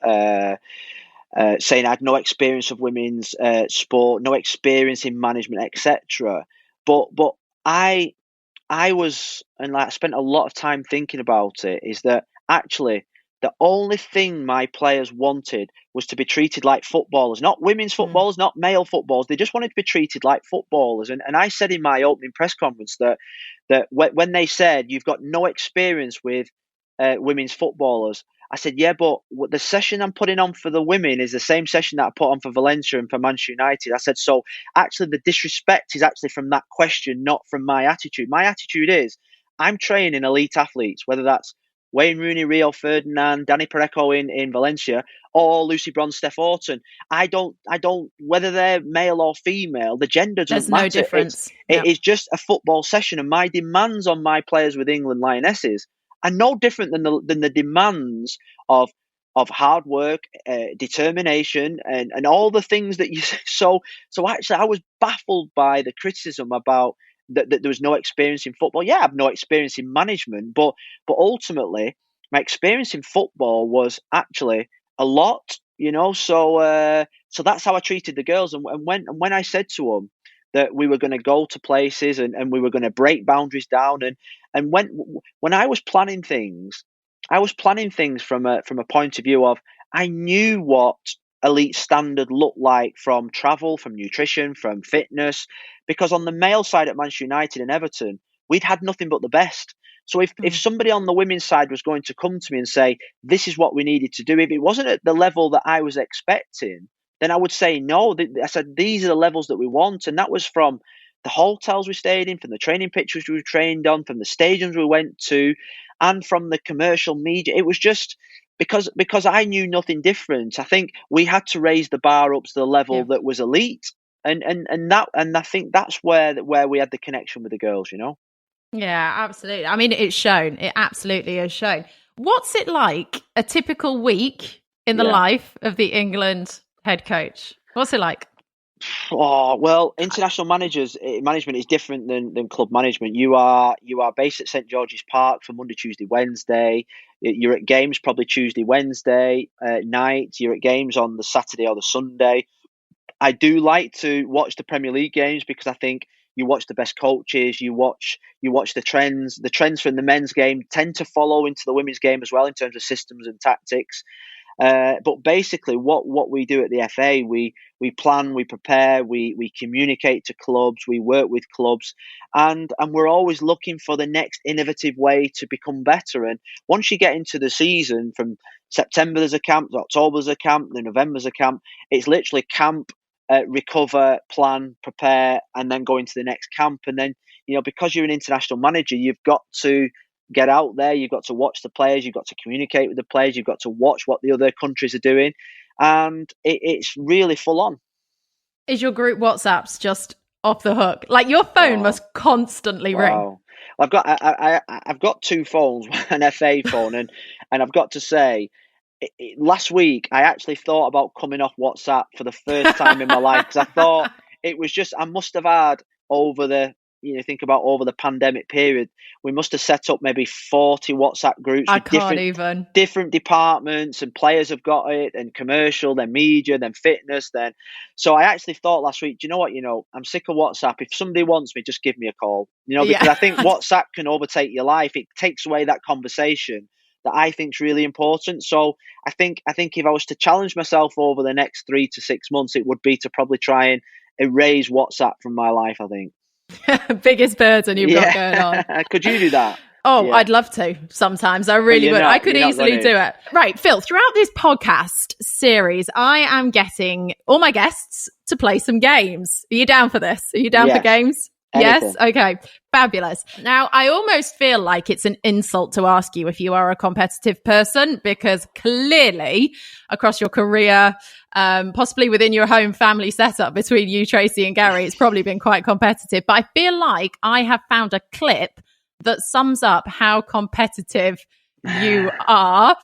saying I had no experience of women's sport, no experience in management, etc. But I was, and like I spent a lot of time thinking about it, is that actually the only thing my players wanted was to be treated like footballers, not women's footballers, not male footballers. They just wanted to be treated like footballers. And I said in my opening press conference that when they said you've got no experience with women's footballers, I said, yeah, but the session I'm putting on for the women is the same session that I put on for Valencia and for Manchester United. I said, so actually the disrespect is actually from that question, not from my attitude. My attitude is I'm training elite athletes, whether that's Wayne Rooney, Rio Ferdinand, Danny Parejo in Valencia, or Lucy Bronze, Steph Orton. I don't, whether they're male or female, the gender doesn't matter. There's no difference. It is just a football session, and my demands on my players with England Lionesses are no different than the demands of hard work, determination, and all the things that you. So actually, I was baffled by the criticism about that there was no experience in football. Yeah, I have no experience in management, but ultimately, my experience in football was actually a lot. So that's how I treated the girls, and when I said to them that we were going to go to places and we were going to break boundaries down, and when I was planning things, from a point of view of I knew what elite standard looked like from travel, from nutrition, from fitness, because on the male side at Manchester United and Everton, we'd had nothing but the best. So if somebody on the women's side was going to come to me and say, this is what we needed to do, if it wasn't at the level that I was expecting, then I would say no. I said, these are the levels that we want. And that was from the hotels we stayed in, from the training pitches we trained on, from the stadiums we went to, and from the commercial media. It was just because I knew nothing different. I think we had to raise the bar up to the level that was elite. And I think that's where we had the connection with the girls, Yeah, absolutely. I mean, it's shown. It absolutely is shown. What's it like a typical week in the life of the England head coach? What's it like? Oh, well, international management is different than club management. You are based at St George's Park for Monday, Tuesday, Wednesday. You're at games probably Tuesday, Wednesday night. You're at games on the Saturday or the Sunday. I do like to watch the Premier League games because I think you watch the best coaches, you watch the trends. The trends from the men's game tend to follow into the women's game as well in terms of systems and tactics. But basically, what we do at the FA, we plan, we prepare, we communicate to clubs, we work with clubs, and we're always looking for the next innovative way to become better. And once you get into the season, from September there's a camp, October there's a camp, then November's a camp. It's literally camp, recover, plan, prepare, and then go into the next camp. And then, because you're an international manager, you've got to get out there, you've got to watch the players, you've got to communicate with the players, you've got to watch what the other countries are doing, and it's really full on. Is your group WhatsApps just off the hook? Like, your phone must constantly ring. I've got two phones, an FA phone, and I've got to say, last week I actually thought about coming off WhatsApp for the first time in my life, because I thought it was just, I must have had over the pandemic period, we must have set up maybe 40 WhatsApp groups with different departments, and players have got it, and commercial, then media, then fitness, then. So I actually thought last week, do you know what? I'm sick of WhatsApp. If somebody wants me, just give me a call. Because I think WhatsApp can overtake your life. It takes away that conversation that I think is really important. So I think if I was to challenge myself over the next 3 to 6 months, it would be to probably try and erase WhatsApp from my life, I think. Biggest burden you've got going on. Could you do that? Oh, yeah. I'd love to sometimes. I really would. I could easily do it. Right, Phil, throughout this podcast series, I am getting all my guests to play some games. Are you down for this? Are you down for games? Anything. Yes? Okay. Fabulous. Now, I almost feel like it's an insult to ask you if you are a competitive person, because clearly across your career, possibly within your home family setup between you, Tracy, and Gary, it's probably been quite competitive. But I feel like I have found a clip that sums up how competitive you are.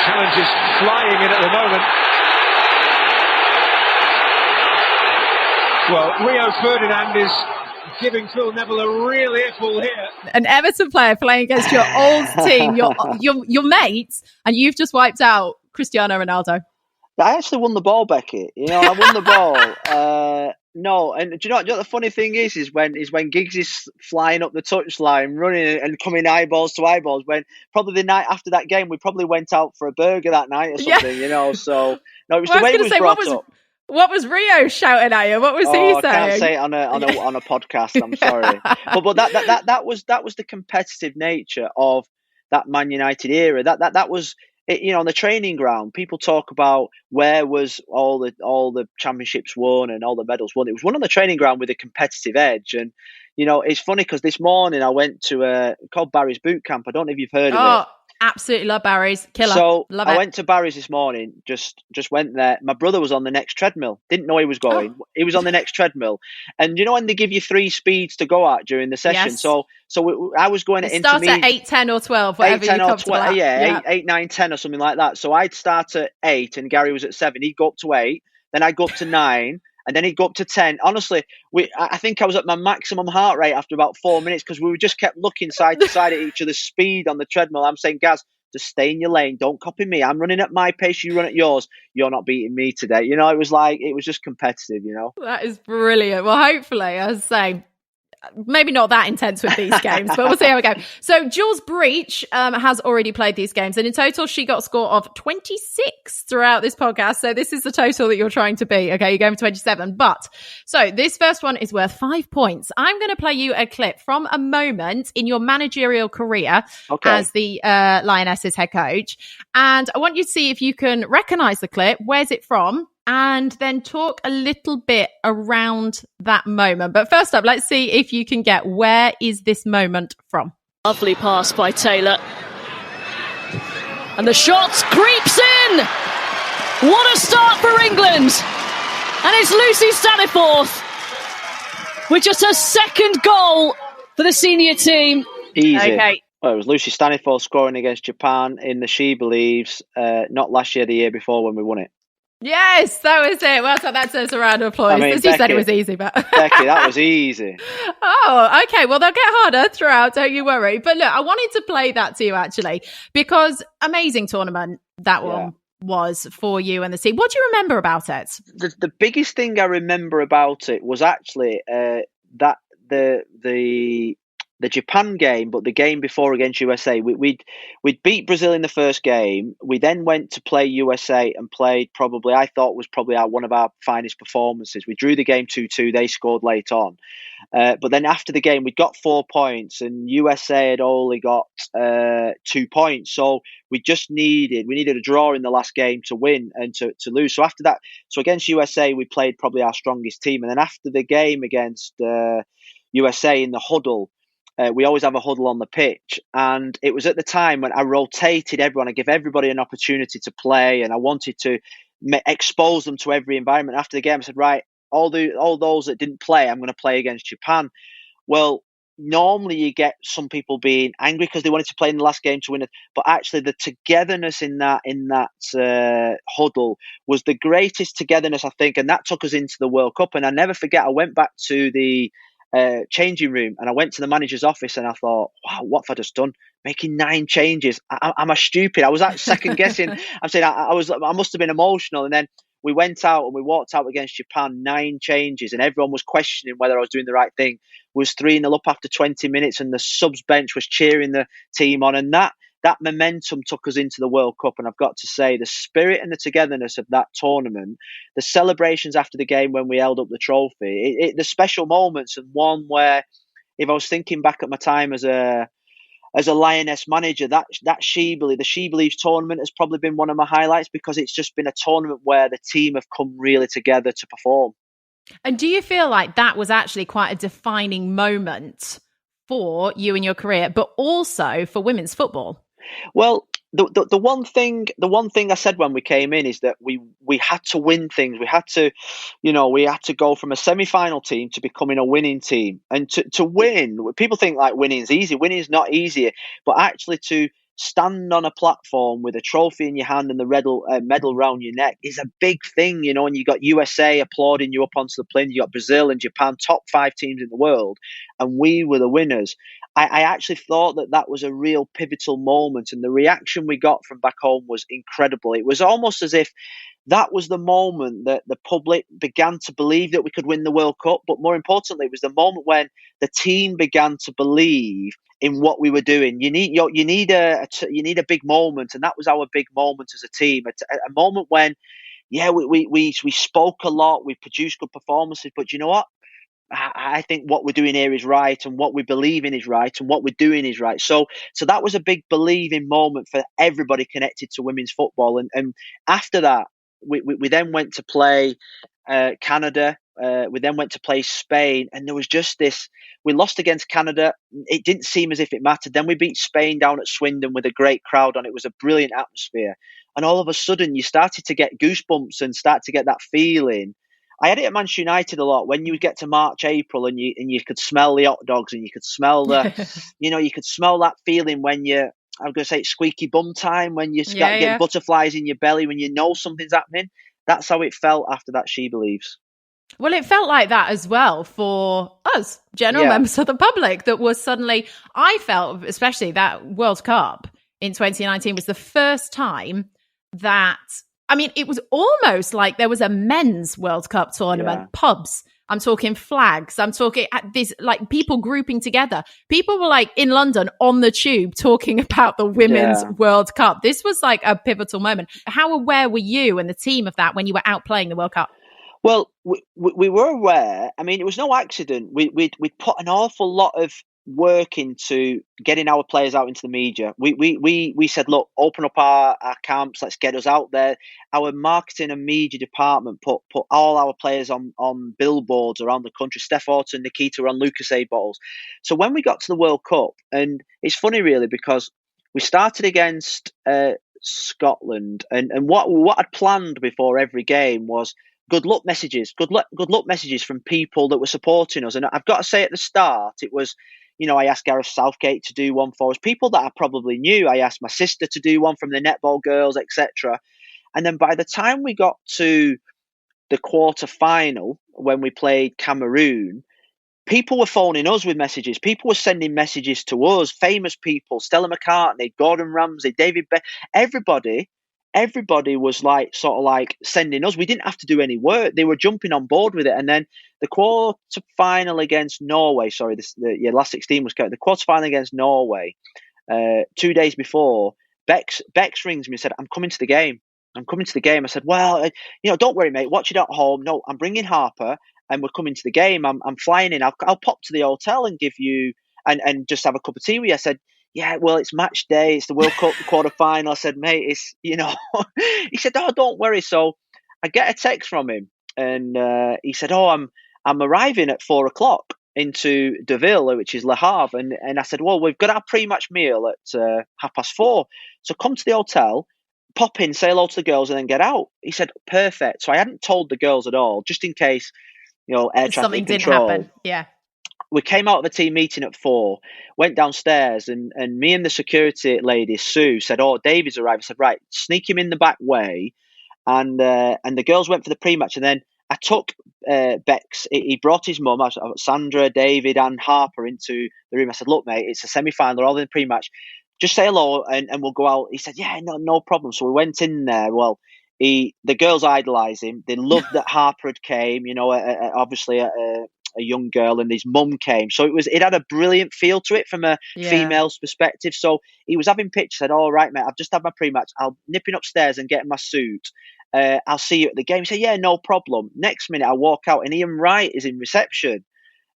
Challenge is flying in at the moment. Well, Rio Ferdinand is giving Phil Neville a real earful here. An Everton player playing against your old team, your mates, and you've just wiped out Cristiano Ronaldo. I actually won the ball, Becky. I won the ball. No, and do you know what the funny thing is when Giggs is flying up the touchline, running and coming eyeballs to eyeballs. When probably the night after that game, we probably went out for a burger that night or something. So no, it was the way it was brought up. What was Rio shouting at you? What was he saying? I can't say it on a podcast. I'm sorry, but that was the competitive nature of that Man United era. That was. On the training ground, people talk about where was all the championships won and all the medals won. It was won on the training ground with a competitive edge. And it's funny because this morning I went to called Barry's Boot Camp. I don't know if you've heard of it. Absolutely love Barry's. Killer. So love I went to Barry's this morning. Just went there. My brother was on the next treadmill. Didn't know he was going. Oh. He was on the next treadmill. And when they give you 3 speeds to go at during the session. Yes. So I was going at intermediate. Start at 8, 10 or 12, whatever 8, 10 you're comfortable at. Yeah, 8, 9, 10 or something like that. So I'd start at 8 and Gary was at 7. He'd go up to 8. Then I'd go up to 9. And then he'd go up to 10. Honestly, I think I was at my maximum heart rate after about 4 minutes because we just kept looking side to side at each other's speed on the treadmill. I'm saying, Gaz, just stay in your lane. Don't copy me. I'm running at my pace. You run at yours. You're not beating me today. It was just competitive, That is brilliant. Well, hopefully, as I say, maybe not that intense with these games, but we'll see how we go. So Jules Breach has already played these games, and in total, she got a score of 26 throughout this podcast. So this is the total that you're trying to beat. Okay, you're going for 27. But so this first one is worth 5 points. I'm going to play you a clip from a moment in your managerial career as the Lioness's head coach, and I want you to see if you can recognize the clip. Where's it from? And then talk a little bit around that moment. But first up, let's see if you can get where is this moment from. Lovely pass by Taylor. And the shot creeps in. What a start for England. And it's Lucy Staniforth with just her second goal for the senior team. Easy. Okay. Well, it was Lucy Staniforth scoring against Japan in the She Believes, not last year, the year before when we won it. Yes, that was it. Well, so that says a round of applause. As you said, it was easy, but Becky, that was easy. Oh, okay. Well, they'll get harder throughout. Don't you worry. But look, I wanted to play that to you actually because amazing tournament that one was for you and the team. What do you remember about it? The biggest thing I remember about it was actually that the Japan game, but the game before against USA, we'd beat Brazil in the first game. We then went to play USA and played I thought was one of our finest performances. We drew the game 2-2. They scored late on. But then after the game, we'd got 4 points and USA had only got 2 points. So we needed a draw in the last game to win and to lose. So after that, against USA, we played probably our strongest team. And then after the game against USA in the huddle, we always have a huddle on the pitch. And it was at the time when I rotated everyone. I give everybody an opportunity to play. And I wanted to expose them to every environment. After the game, I said, right, all those that didn't play, I'm going to play against Japan. Well, normally you get some people being angry because they wanted to play in the last game to win it. But actually the togetherness in that huddle was the greatest togetherness, I think. And that took us into the World Cup. And I never forget, I went back to the changing room and I went to the manager's office and I thought, wow, what have I just done? Making 9 changes. Am I stupid? I was second guessing. I'm saying I must have been emotional. And then we went out and we walked out against Japan, 9 changes, and everyone was questioning whether I was doing the right thing. It was 3-0 up after 20 minutes and the subs bench was cheering the team on, and that momentum took us into the World Cup. And I've got to say, the spirit and the togetherness of that tournament, the celebrations after the game when we held up the trophy, the special moments, and one where if I was thinking back at my time as a Lioness manager, the She Believes tournament has probably been one of my highlights because it's just been a tournament where the team have come really together to perform. And do you feel like that was actually quite a defining moment for you in your career, but also for women's football? Well, the one thing I said when we came in is that we had to win things. We had to go from a semi-final team to becoming a winning team. And to win, people think like winning's easy. Winning's not easy, but actually to stand on a platform with a trophy in your hand and the medal round your neck is a big thing, you know, and you got USA applauding you up onto the plane, you got Brazil and Japan, top 5 teams in the world, and we were the winners. I actually thought that was a real pivotal moment, and the reaction we got from back home was incredible. It was almost as if that was the moment that the public began to believe that we could win the World Cup. But more importantly, it was the moment when the team began to believe in what we were doing. You need a big moment, and that was our big moment as a team. A moment when, we spoke a lot, we produced good performances, but you know what? I think what we're doing here is right, and what we believe in is right, and what we're doing is right. So that was a big believing moment for everybody connected to women's football. And after that, we then went to play Canada. We then went to play Spain, and there was just this. We lost against Canada. It didn't seem as if it mattered. Then we beat Spain down at Swindon with a great crowd on. It was a brilliant atmosphere. And all of a sudden, you started to get goosebumps and start to get that feeling. I had it at Manchester United a lot when you would get to March, April, and you could smell the hot dogs, and you could smell you could smell that feeling when I'm going to say it's squeaky bum time, when you start getting butterflies in your belly, when you know something's happening. That's how it felt after that She Believes. Well, it felt like that as well for us, general members of the public, that was suddenly, I felt, especially that World Cup in 2019 was the first time that, I mean, it was almost like there was a men's World Cup tournament, pubs. I'm talking flags. I'm talking this, like people grouping together. People were like in London on the tube talking about the Women's World Cup. This was like a pivotal moment. How aware were you and the team of that when you were out playing the World Cup? Well, we were aware. I mean, it was no accident. We'd put an awful lot of work into getting our players out into the media. We said, look, open up our camps, let's get us out there. Our marketing and media department put all our players on billboards around the country. Steph Orton, Nikita were on Lucozade bottles. So when we got to the World Cup, and it's funny really because we started against Scotland, and what I'd planned before every game was good luck messages from people that were supporting us. And I've got to say at the start, it was, I asked Gareth Southgate to do one for us. People that I probably knew. I asked my sister to do one from the netball girls, etc. And then by the time we got to the quarter final, when we played Cameroon, people were phoning us with messages. People were sending messages to us, famous people, Stella McCartney, Gordon Ramsay, David Beckham, everybody was sort of sending us. We didn't have to do any work. They were jumping on board with it. And then the quarter final against Norway, last 16 was counted. The quarter final against Norway, 2 days before, Bex rings me and said, I'm coming to the game. I said, well, don't worry, mate. Watch it at home. No, I'm bringing Harper and we're coming to the game. I'm flying in. I'll pop to the hotel and give you and just have a cup of tea with you. I said, yeah, well, it's match day. It's the World Cup quarter final. I said, mate, it's, he said, oh, don't worry. So I get a text from him and he said, oh, I'm arriving at 4:00 into Neville, which is Le Havre. And I said, well, we've got our pre-match meal at 4:30. So come to the hotel, pop in, say hello to the girls and then get out. He said, perfect. So I hadn't told the girls at all, just in case, air traffic something control. didn't happen. Yeah. We came out of a team meeting at 4, went downstairs, and me and the security lady, Sue, said, oh, David's arrived. I said, right, sneak him in the back way. And the girls went for the pre-match. And then I took Bex. He brought his mum, Sandra, David, and Harper into the room. I said, look, mate, it's a semi-final. They're all in the pre-match. Just say hello and we'll go out. He said, yeah, no problem. So we went in there. Well, the girls idolise him. They loved that Harper had came, obviously a young girl, and his mum came. So it had a brilliant feel to it from a female's perspective. So he was having pictures, said, all right, mate, I've just had my pre-match. I'll nipping upstairs and getting my suit. I'll see you at the game. He said, yeah, no problem. Next minute I walk out and Ian Wright is in reception.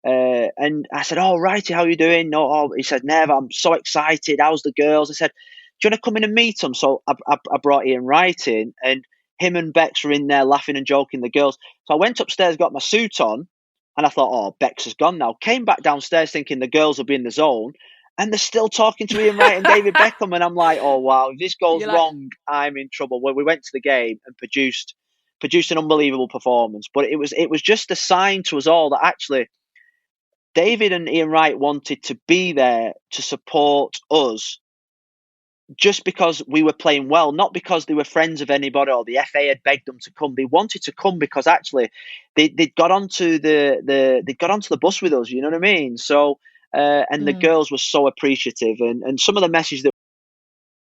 And I said, oh, Righty, how you doing? No, he said, Nev, I'm so excited. How's the girls? I said, do you want to come in and meet them? So I brought Ian Wright in, and him and Bex were in there laughing and joking, the girls. So I went upstairs, got my suit on, and I thought, oh, Bex has gone now. Came back downstairs thinking the girls will be in the zone, and they're still talking to Ian Wright and David Beckham. And I'm like, oh, wow, if this goes wrong, I'm in trouble. Well, we went to the game and produced an unbelievable performance. But it was just a sign to us all that actually David and Ian Wright wanted to be there to support us just because we were playing well, not because they were friends of anybody or the FA had begged them to come. They wanted to come because actually they got onto the bus with us. You know what I mean? So and the girls were so appreciative, and some of the messages that